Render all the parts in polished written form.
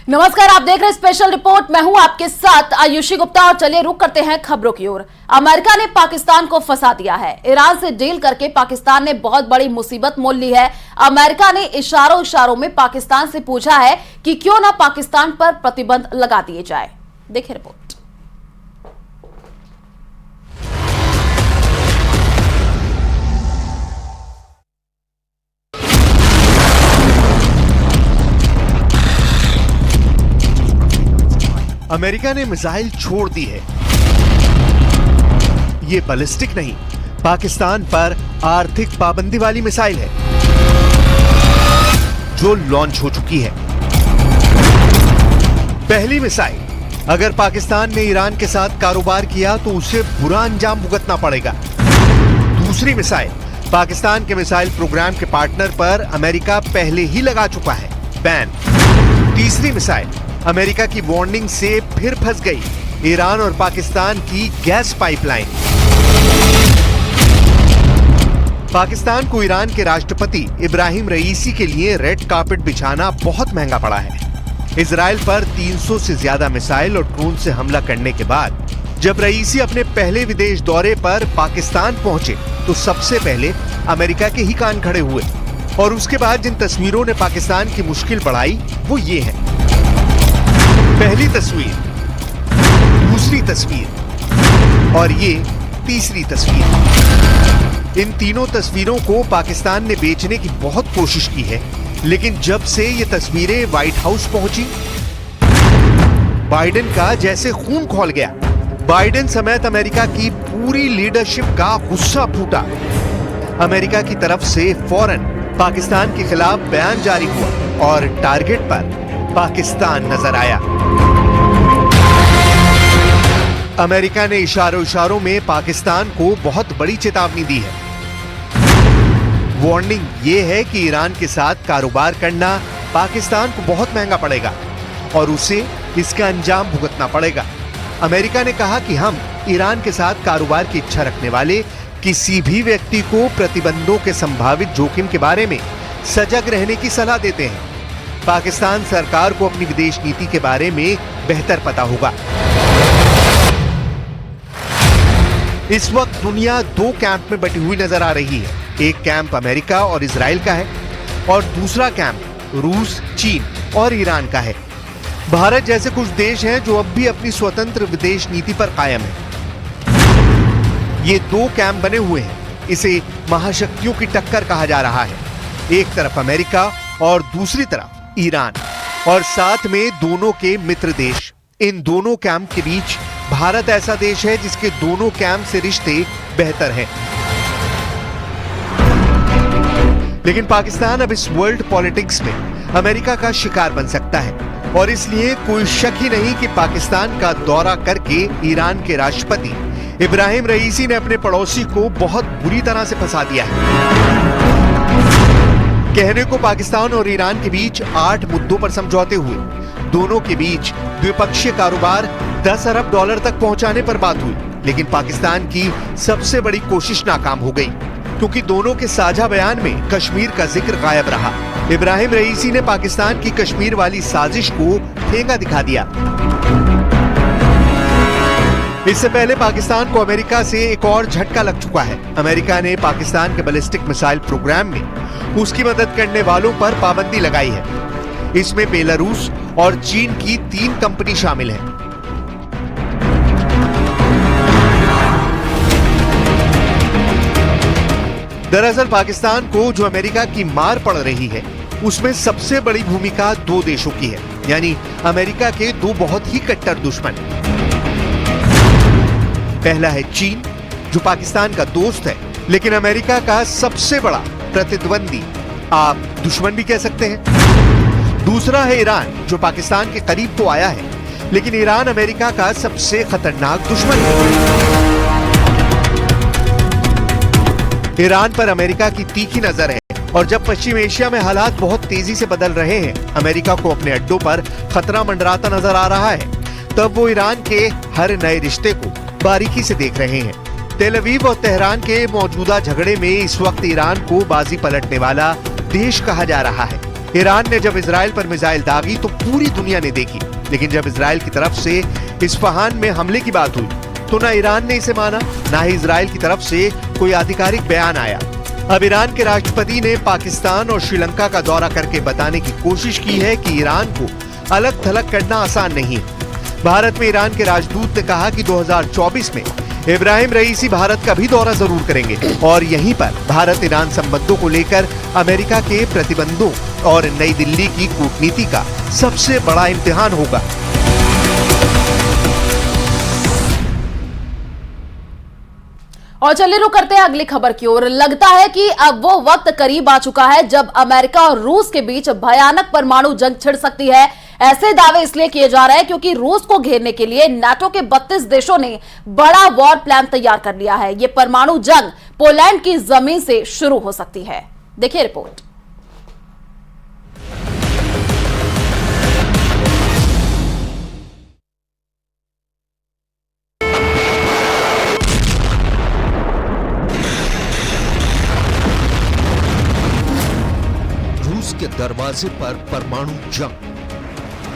नमस्कार, आप देख रहे हैं स्पेशल रिपोर्ट। मैं हूं आपके साथ आयुषी गुप्ता और चलिए रुक करते हैं खबरों की ओर। अमेरिका ने पाकिस्तान को फंसा दिया है। ईरान से डील करके पाकिस्तान ने बहुत बड़ी मुसीबत मोल ली है। अमेरिका ने इशारों में पाकिस्तान से पूछा है कि क्यों ना पाकिस्तान पर प्रतिबंध लगा दिए जाए। देखिए रिपोर्ट। अमेरिका ने मिसाइल छोड़ दी है। ये बैलिस्टिक नहीं, पाकिस्तान पर आर्थिक पाबंदी वाली मिसाइल है जो लॉन्च हो चुकी है। पहली मिसाइल, अगर पाकिस्तान ने ईरान के साथ कारोबार किया तो उसे बुरा अंजाम भुगतना पड़ेगा। दूसरी मिसाइल, पाकिस्तान के मिसाइल प्रोग्राम के पार्टनर पर अमेरिका पहले ही लगा चुका है बैन। तीसरी मिसाइल, अमेरिका की वार्निंग से फिर फंस गई ईरान और पाकिस्तान की गैस पाइपलाइन। पाकिस्तान को ईरान के राष्ट्रपति इब्राहिम रईसी के लिए रेड कार्पेट बिछाना बहुत महंगा पड़ा है। इजराइल पर 300 से ज्यादा मिसाइल और ड्रोन से हमला करने के बाद जब रईसी अपने पहले विदेश दौरे पर पाकिस्तान पहुंचे तो सबसे पहले अमेरिका के ही कान खड़े हुए। और उसके बाद जिन तस्वीरों ने पाकिस्तान की मुश्किल बढ़ाई वो ये है। पहली तस्वीर, दूसरी तस्वीर और ये तीसरी तस्वीर। इन तीनों तस्वीरों को पाकिस्तान ने बेचने की बहुत कोशिश की है, लेकिन जब से ये तस्वीरें व्हाइट हाउस पहुंची, बाइडेन का जैसे खून खौल गया। बाइडेन समेत अमेरिका की पूरी लीडरशिप का गुस्सा फूटा। अमेरिका की तरफ से फौरन पाकिस्तान के खिलाफ बयान जारी हुआ और टारगेट पर पाकिस्तान नजर आया। अमेरिका ने इशारों में पाकिस्तान को बहुत बड़ी चेतावनी दी है। वार्निंग ये है कि ईरान के साथ कारोबार करना पाकिस्तान को बहुत महंगा पड़ेगा और उसे इसका अंजाम भुगतना पड़ेगा। अमेरिका ने कहा कि हम ईरान के साथ कारोबार की इच्छा रखने वाले किसी भी व्यक्ति को प्रतिबंधों के संभावित जोखिम के बारे में सजग रहने की सलाह देते हैं। पाकिस्तान सरकार को अपनी विदेश नीति के बारे में बेहतर पता होगा। इस वक्त दुनिया दो कैंप में बटी हुई नजर आ रही है। एक कैंप अमेरिका और इजराइल का है और दूसरा कैंप रूस, चीन और ईरान का है। भारत जैसे कुछ देश हैं जो अब भी अपनी स्वतंत्र विदेश नीति पर कायम है। ये दो कैंप बने हुए हैं। इसे महाशक्तियों की टक्कर कहा जा रहा है। एक तरफ अमेरिका और दूसरी तरफ ईरान और साथ में दोनों के मित्र देश। इन दोनों कैंप के बीच भारत ऐसा देश है जिसके दोनों कैंप से रिश्ते बेहतर हैं। लेकिन पाकिस्तान अब इस वर्ल्ड पॉलिटिक्स में अमेरिका का शिकार बन सकता है और इसलिए कोई शक ही नहीं कि पाकिस्तान का दौरा करके ईरान के राष्ट्रपति इब्राहिम रईसी ने अपने पड़ोसी को बहुत बुरी तरह से फंसा दिया है। कहने को पाकिस्तान और ईरान के बीच 8 मुद्दों पर समझौते हुए। दोनों के बीच द्विपक्षीय कारोबार 10 अरब डॉलर तक पहुंचाने पर बात हुई, लेकिन पाकिस्तान की सबसे बड़ी कोशिश नाकाम हो गई क्योंकि दोनों के साझा बयान में कश्मीर का जिक्र गायब रहा। इब्राहिम रईसी ने पाकिस्तान की कश्मीर वाली साजिश को ठेंगा दिखा दिया। इससे पहले पाकिस्तान को अमेरिका से एक और झटका लग चुका है। अमेरिका ने पाकिस्तान के बैलिस्टिक मिसाइल प्रोग्राम में उसकी मदद करने वालों पर पाबंदी लगाई है। इसमें बेलारूस और चीन की 3 कंपनी शामिल हैं। दरअसल पाकिस्तान को जो अमेरिका की मार पड़ रही है उसमें सबसे बड़ी भूमिका 2 देशों की है, यानी अमेरिका के 2 बहुत ही कट्टर दुश्मन। पहला है चीन, जो पाकिस्तान का दोस्त है लेकिन अमेरिका का सबसे बड़ा प्रतिद्वंदी, आप दुश्मन भी कह सकते हैं। दूसरा है ईरान, जो पाकिस्तान के करीब तो आया है लेकिन ईरान अमेरिका का सबसे खतरनाक दुश्मन है। ईरान पर अमेरिका की तीखी नजर है और जब पश्चिम एशिया में हालात बहुत तेजी से बदल रहे हैं, अमेरिका को अपने अड्डों पर खतरा मंडराता नजर आ रहा है, तब वो ईरान के हर नए रिश्ते को बारीकी से देख रहे हैं। तेल अवीव और तेहरान के मौजूदा झगड़े में इस वक्त ईरान को बाजी पलटने वाला देश कहा जा रहा है। ईरान ने जब इजराइल पर मिसाइल दागी तो पूरी दुनिया ने देखी, लेकिन जब इजराइल की तरफ से इस्फहान में हमले की बात हुई तो ना ईरान ने इसे माना, ना ही इजराइल की तरफ से कोई आधिकारिक बयान आया। अब ईरान के राष्ट्रपति ने पाकिस्तान और श्रीलंका का दौरा करके बताने की कोशिश की है कि ईरान को अलग थलग करना आसान नहीं है। भारत में ईरान के राजदूत ने कहा कि 2024 में इब्राहिम रईसी भारत का भी दौरा जरूर करेंगे और यहीं पर भारत ईरान संबंधों को लेकर अमेरिका के प्रतिबंधों और नई दिल्ली की कूटनीति का सबसे बड़ा इम्तिहान होगा। और चलिए रुक करते हैं अगली खबर की ओर। लगता है कि अब वो वक्त करीब आ चुका है जब अमेरिका और रूस के बीच भयानक परमाणु जंग छिड़ सकती है। ऐसे दावे इसलिए किए जा रहे हैं क्योंकि रूस को घेरने के लिए नाटो के 32 देशों ने बड़ा वॉर प्लान तैयार कर लिया है। ये परमाणु जंग पोलैंड की जमीन से शुरू हो सकती है। देखिए रिपोर्ट। रूस के दरवाजे पर परमाणु जंग।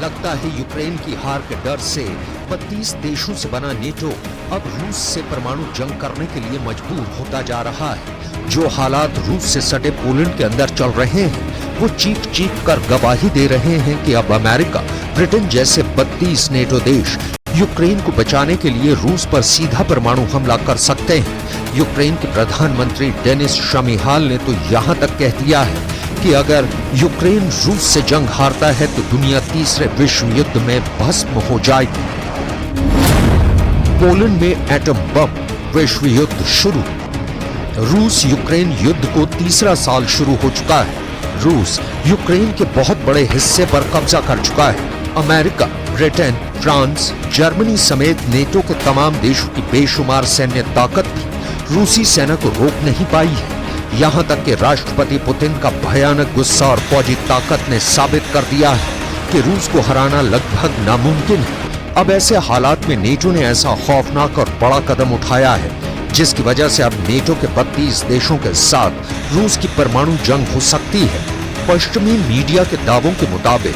लगता है यूक्रेन की हार के डर से 32 देशों से बना नेटो अब रूस से परमाणु जंग करने के लिए मजबूर होता जा रहा है। जो हालात रूस से सटे पोलैंड के अंदर चल रहे हैं वो चीख चीख कर गवाही दे रहे हैं कि अब अमेरिका, ब्रिटेन जैसे 32 नेटो देश यूक्रेन को बचाने के लिए रूस पर सीधा परमाणु हमला कर सकते हैं। यूक्रेन के प्रधानमंत्री डेनिस शमिहाल ने तो यहाँ तक कह दिया है कि अगर यूक्रेन रूस से जंग हारता है तो दुनिया तीसरे विश्व युद्ध में भस्म हो जाएगी। पोलैंड में एटम बम, विश्व युद्ध शुरू। रूस यूक्रेन युद्ध को तीसरा साल शुरू हो चुका है। रूस यूक्रेन के बहुत बड़े हिस्से पर कब्जा कर चुका है। अमेरिका, ब्रिटेन, फ्रांस, जर्मनी समेत नेटो के तमाम देशों की बेशुमार सैन्य ताकत भी रूसी सेना को रोक नहीं पाई है। यहाँ तक कि राष्ट्रपति पुतिन का भयानक गुस्सा और फौजी ताकत ने साबित कर दिया है कि रूस को हराना लगभग नामुमकिन है। अब ऐसे हालात में नेटो ने ऐसा खौफनाक और बड़ा कदम उठाया है जिसकी वजह से अब नेटो के 32 देशों के साथ रूस की परमाणु जंग हो सकती है। पश्चिमी मीडिया के दावों के मुताबिक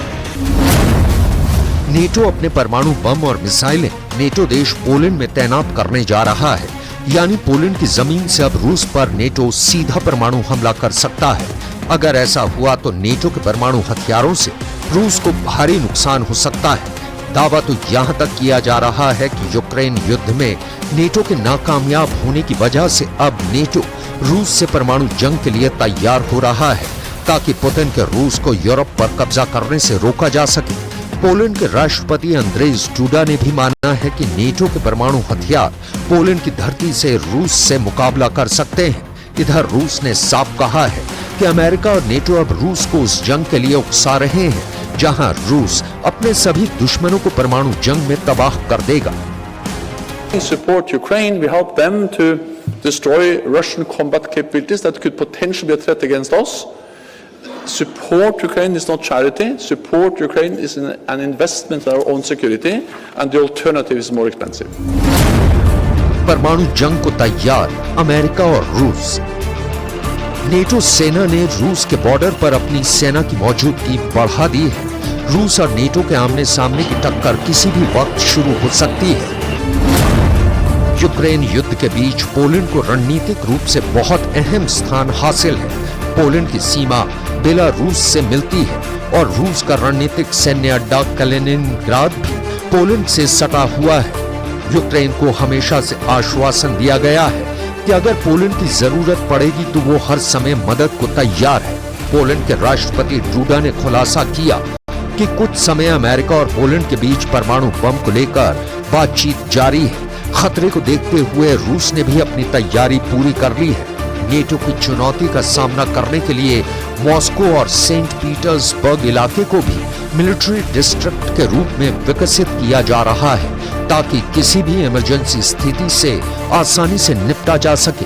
नेटो अपने परमाणु बम और मिसाइलें नेटो देश पोलैंड में तैनात करने जा रहा है। यानी पोलैंड की जमीन से अब रूस पर नेटो सीधा परमाणु हमला कर सकता है। अगर ऐसा हुआ तो नेटो के परमाणु हथियारों से रूस को भारी नुकसान हो सकता है। दावा तो यहाँ तक किया जा रहा है कि यूक्रेन युद्ध में नेटो के नाकामयाब होने की वजह से अब नेटो रूस से परमाणु जंग के लिए तैयार हो रहा है ताकि पुतिन के रूस को यूरोप पर कब्जा करने से रोका जा सके। पोलैंड के राष्ट्रपति अंद्रेज डूडा ने भी माना है कि नेटो के परमाणु हथियार पोलैंड की धरती से रूस से मुकाबला कर सकते हैं। इधर रूस ने साफ कहा है कि अमेरिका और नेटो अब रूस को उस जंग के लिए उकसा रहे हैं जहां रूस अपने सभी दुश्मनों को परमाणु जंग में तबाह कर देगा। Support Ukraine, we help them to destroy Russian combat capabilities that could potentially be a threat against us. Support Ukraine is not charity. Support Ukraine is an investment in our own security, and the alternative is more expensive. परमाणु जंग को तैयार America और रूस। NATO सेना ने रूस के बॉर्डर पर अपनी सेना की मौजूदगी बढ़ा दी है। रूस और नेटो के आमने सामने की टक्कर किसी भी वक्त शुरू हो सकती है। यूक्रेन युद्ध के बीच पोलैंड को रणनीतिक रूप से बहुत अहम स्थान हासिल है। पोलैंड की सीमा बेलारूस से मिलती है और रूस का रणनीतिक सैन्य अड्डा कलिनिनग्राद भी पोलैंड से सटा हुआ है। यूक्रेन को हमेशा से आश्वासन दिया गया है कि अगर पोलैंड की जरूरत पड़ेगी तो वो हर समय मदद को तैयार है। पोलैंड के राष्ट्रपति डूडा ने खुलासा किया कि कुछ समय अमेरिका और पोलैंड के बीच परमाणु बम को लेकर बातचीत जारी है। खतरे को देखते हुए रूस ने भी अपनी तैयारी पूरी कर ली है। नेटो की चुनौती का सामना करने के लिए मॉस्को और सेंट पीटर्सबर्ग इलाके को भी मिलिट्री डिस्ट्रिक्ट के रूप में विकसित किया जा रहा है ताकि किसी भी इमरजेंसी स्थिति से आसानी से निपटा जा सके।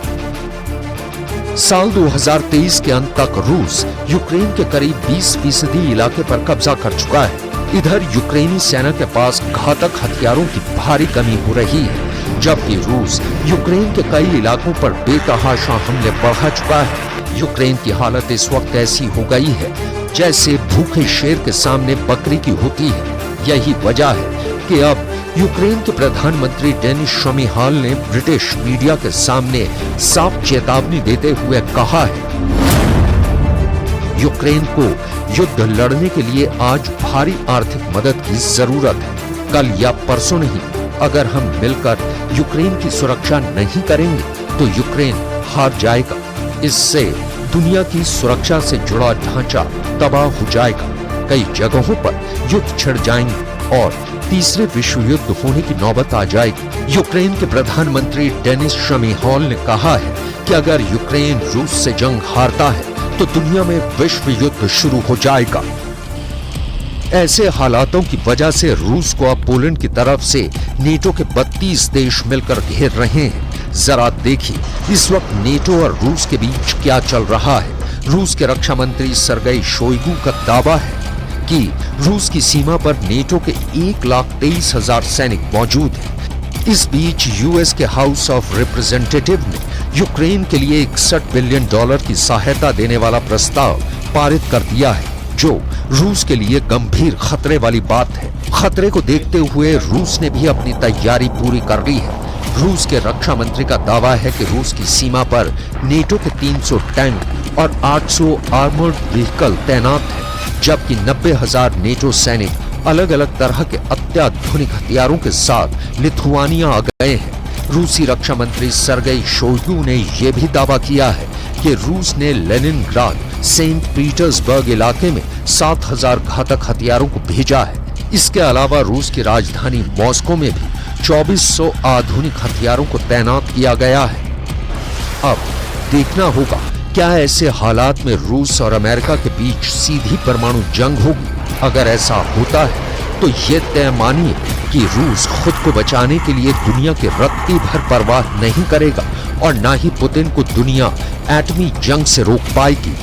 साल 2023 के अंत तक रूस यूक्रेन के करीब 20% इलाके पर कब्जा कर चुका है। इधर यूक्रेनी सेना के पास घातक हथियारों की भारी कमी हो रही है, जबकि रूस यूक्रेन के कई इलाकों पर बेतहाशा हमले बढ़ा चुका है। यूक्रेन की हालत इस वक्त ऐसी हो गई है जैसे भूखे शेर के सामने बकरी की होती है। यही वजह है कि अब यूक्रेन के प्रधानमंत्री डेनिस शमीहाल ने ब्रिटिश मीडिया के सामने साफ चेतावनी देते हुए कहा है, यूक्रेन को युद्ध लड़ने के लिए आज भारी आर्थिक मदद की जरूरत है। कल या परसों नहीं, अगर हम मिलकर यूक्रेन की सुरक्षा नहीं करेंगे तो यूक्रेन हार जाएगा। इससे दुनिया की सुरक्षा से जुड़ा ढांचा तबाह हो जाएगा। कई जगहों पर युद्ध छिड़ जाएंगे और तीसरे विश्व युद्ध होने की नौबत आ जाएगी। यूक्रेन के प्रधानमंत्री डेनिस शमीहाल ने कहा है कि अगर यूक्रेन रूस से जंग हारता है तो दुनिया में विश्व युद्ध शुरू हो जाएगा। ऐसे हालातों की वजह से रूस को अब पोलैंड की तरफ से नेटो के 32 देश मिलकर घेर रहे हैं। जरा देखिए इस वक्त नेटो और रूस के बीच क्या चल रहा है। रूस के रक्षा मंत्री सर्गेई शोइगु का दावा है कि रूस की सीमा पर नेटो के 1,23,000 सैनिक मौजूद हैं। इस बीच यूएस के हाउस ऑफ रिप्रेजेंटेटिव ने यूक्रेन के लिए $61 बिलियन की सहायता देने वाला प्रस्ताव पारित कर दिया है, जो रूस के लिए गंभीर खतरे वाली बात है। खतरे को देखते हुए रूस ने भी अपनी तैयारी पूरी कर ली है। रूस के रक्षा मंत्री का दावा है कि रूस की सीमा पर नेटो के 300 टैंक और 800 आर्मर्ड व्हीकल तैनात हैं, जबकि 90,000 नेटो सैनिक अलग अलग तरह के अत्याधुनिक हथियारों के साथ लिथुआनिया आ गए हैं। रूसी रक्षा मंत्री सर्गेई शोइगु ने यह भी दावा किया है कि रूस ने लेनिनग्राद, सेंट पीटर्सबर्ग इलाके में 7,000 घातक हथियारों को भेजा है। इसके अलावा रूस की राजधानी मॉस्को में भी 2400 आधुनिक हथियारों को तैनात किया गया है। अब देखना होगा क्या ऐसे हालात में रूस और अमेरिका के बीच सीधी परमाणु जंग होगी। अगर ऐसा होता है तो ये तय मानिए कि रूस खुद को बचाने के लिए दुनिया की रत्ती भर परवाह नहीं करेगा और ना ही पुतिन को दुनिया एटमी जंग से रोक पाएगी।